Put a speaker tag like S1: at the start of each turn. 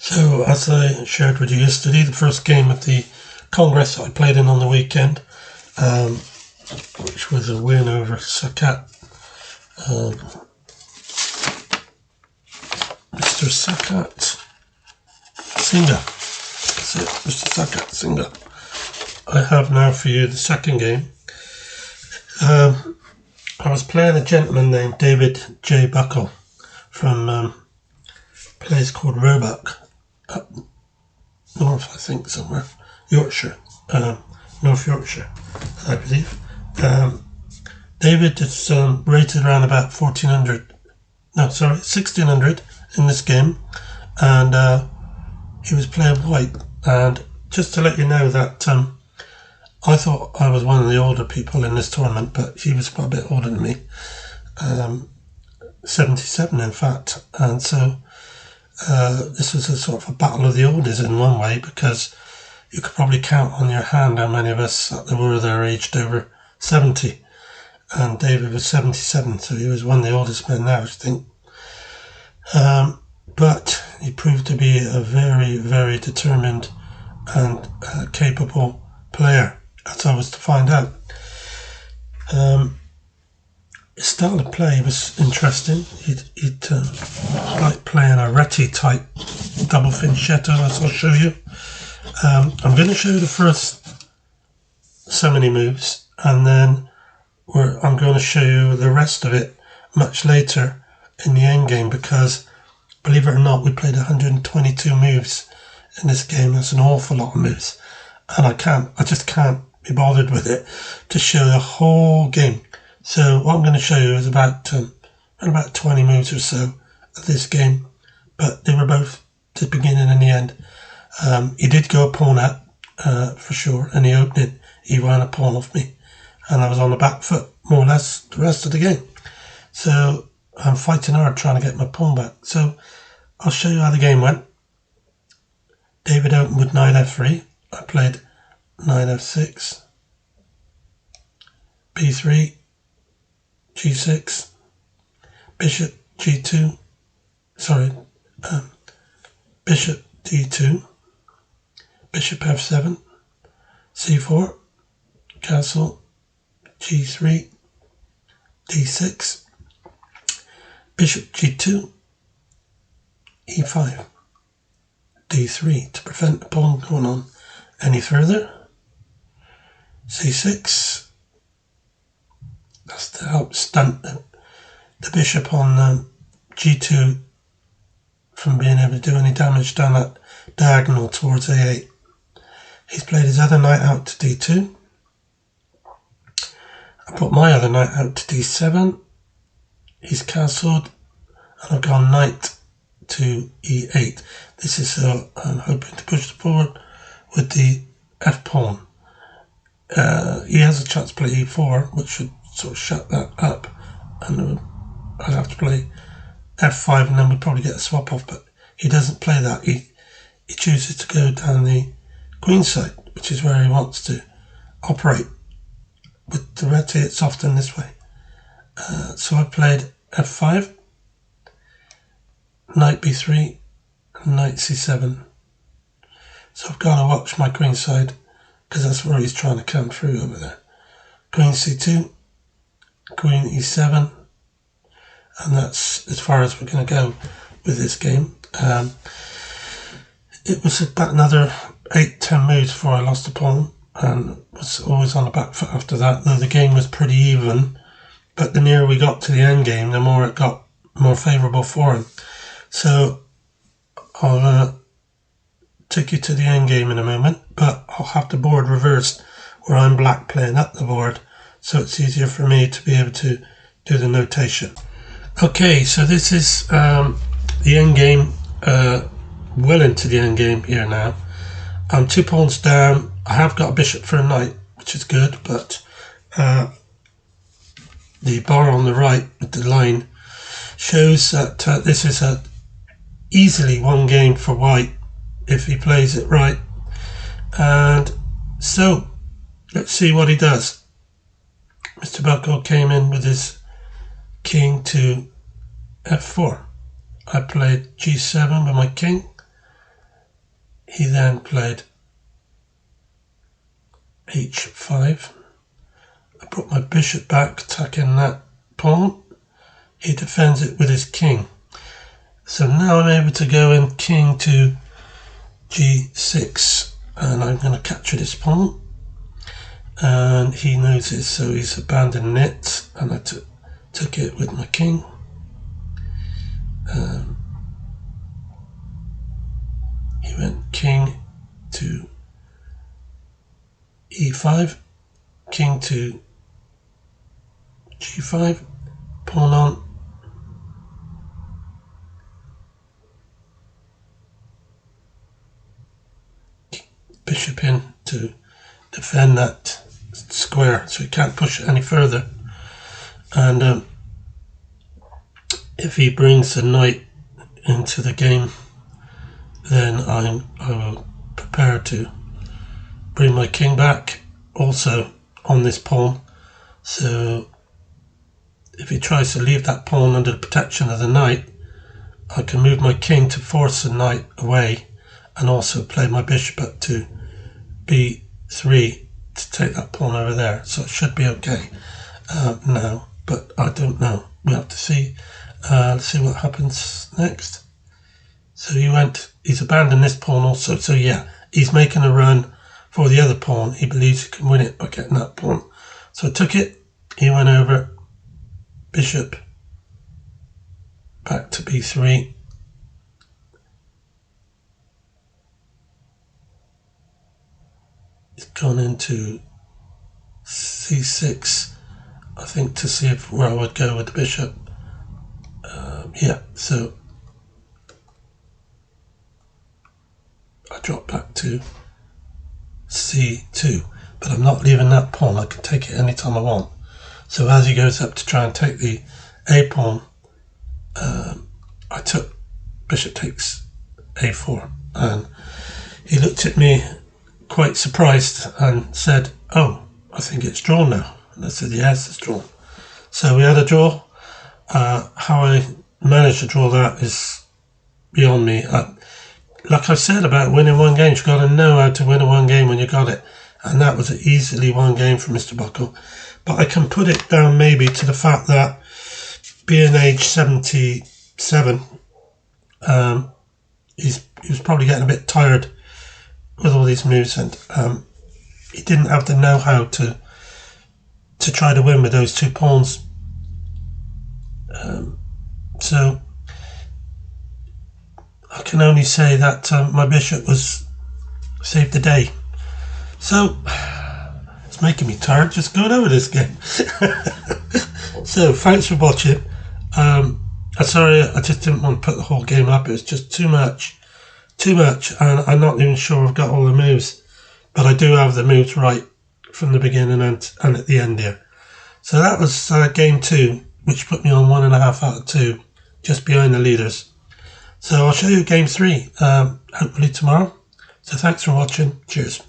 S1: So, as I shared with you yesterday, the first game of the Congress that I played in on the weekend, which was a win over Sakat, Mr. Sakat Singha. That's it, Mr. Sakat Singha. I have now for you the second game. I was playing a gentleman named David J. Buckell from a place called Roebuck, up north, I think, somewhere. Yorkshire. North Yorkshire, I believe. David is rated around about 1600 in this game, and he was playing white. And just to let you know that I thought I was one of the older people in this tournament, but he was quite a bit older than me, 77 in fact, and so this was a sort of a battle of the oldies in one way, because you could probably count on your hand how many of us that there were there aged over 70, and David was 77, so he was one of the oldest men there, I think. But he proved to be a very, very determined and capable player, as I was to find out. His style of play was interesting. He'd like playing a Retty type double finchetto, as I'll show you. I'm going to show you the first so many moves, and then I'm going to show you the rest of it much later in the end game, because believe it or not, we played 122 moves in this game. That's an awful lot of moves, and I just can't be bothered with it to show the whole game. So what I'm going to show you is about 20 moves or so of this game, but they were both the beginning and the end. He did go a pawn up, for sure, in the opening. He ran a pawn off me, and I was on the back foot, more or less, the rest of the game. So I'm fighting hard trying to get my pawn back. So I'll show you how the game went. David opened with knight f3. I played knight f6, b3, g6, bishop g2, bishop d2, bishop f7, c4, castle, g3, d6, bishop g2, e5, d3 to prevent the pawn going on any further, c6, that's to help stunt the bishop on g2 from being able to do any damage down that diagonal towards a8. He's played his other knight out to d2. I put my other knight out to d7. He's castled, and I've gone knight to e8. This is so I'm hoping to push the forward with the f pawn. He has a chance to play e4, which should sort of shut that up, and I'd have to play f5, and then we'd probably get a swap off, but he doesn't play that. He chooses to go down the queen side, which is where he wants to operate. With the Retty, it's often this way. So I played f5, knight b3, and knight c7. So I've got to watch my queen side, because that's where he's trying to come through over there. Queen c2, queen e7, and that's as far as we're going to go with this game. It was about another 8-10 moves before I lost the pawn, and was always on the back foot after that, though the game was pretty even. But the nearer we got to the end game, the more it got more favourable for him. So I'll take you to the end game in a moment, but I'll have the board reversed, where I'm black playing up the board, so it's easier for me to be able to do the notation. Okay, so this is the end game, well into the end game here now. I'm 2 pawns down. I have got a bishop for a knight, which is good, but the bar on the right with the line shows that this is a easily one game for white if he plays it right. And so let's see what he does. Mr. Buckell came in with his king to f4. I played g7 with my king, He then played h5. I brought my bishop back, attacking that pawn. He defends it with his king. So now I'm able to go in king to g6, and I'm going to capture this pawn. And he knows it, so he's abandoning it, and I took it with my king. He went king to e5, king to g5, pawn on, bishop in to defend that square so he can't push it any further. And if he brings the knight into the game, then I will prepare to bring my king back also on this pawn. So if he tries to leave that pawn under the protection of the knight, I can move my king to force the knight away, and also play my bishop up to b3 to take that pawn over there. So it should be okay now, but I don't know. We have to see. Let's see what happens next. So he's abandoned this pawn also. So yeah, he's making a run for the other pawn. He believes he can win it by getting that pawn. So I took it. He went over, bishop back to b3. He's gone into c6, I think, to see where I would go with the bishop. Yeah, so I drop back to c2, but I'm not leaving that pawn. I can take it anytime I want. So as he goes up to try and take the a pawn, I took bishop takes a4, and he looked at me quite surprised and said, "Oh, I think it's drawn now." And I said, "Yes, it's drawn." So we had a draw. How I managed to draw that is beyond me. Like I said about winning one game, you've got to know how to win a one game when you got it. And that was easily one game for Mr. Buckell. But I can put it down maybe to the fact that being age 77, he was probably getting a bit tired with all these moves, and he didn't have the know-how to try to win with those two pawns. So I can only say that my bishop saved the day. So it's making me tired just going over this game. So thanks for watching. I'm sorry, I just didn't want to put the whole game up. It was just too much, and I'm not even sure I've got all the moves, but I do have the moves right from the beginning and at the end here. So that was game 2, which put me on 1.5 out of 2, just behind the leaders. So I'll show you game 3 hopefully tomorrow. So thanks for watching. Cheers.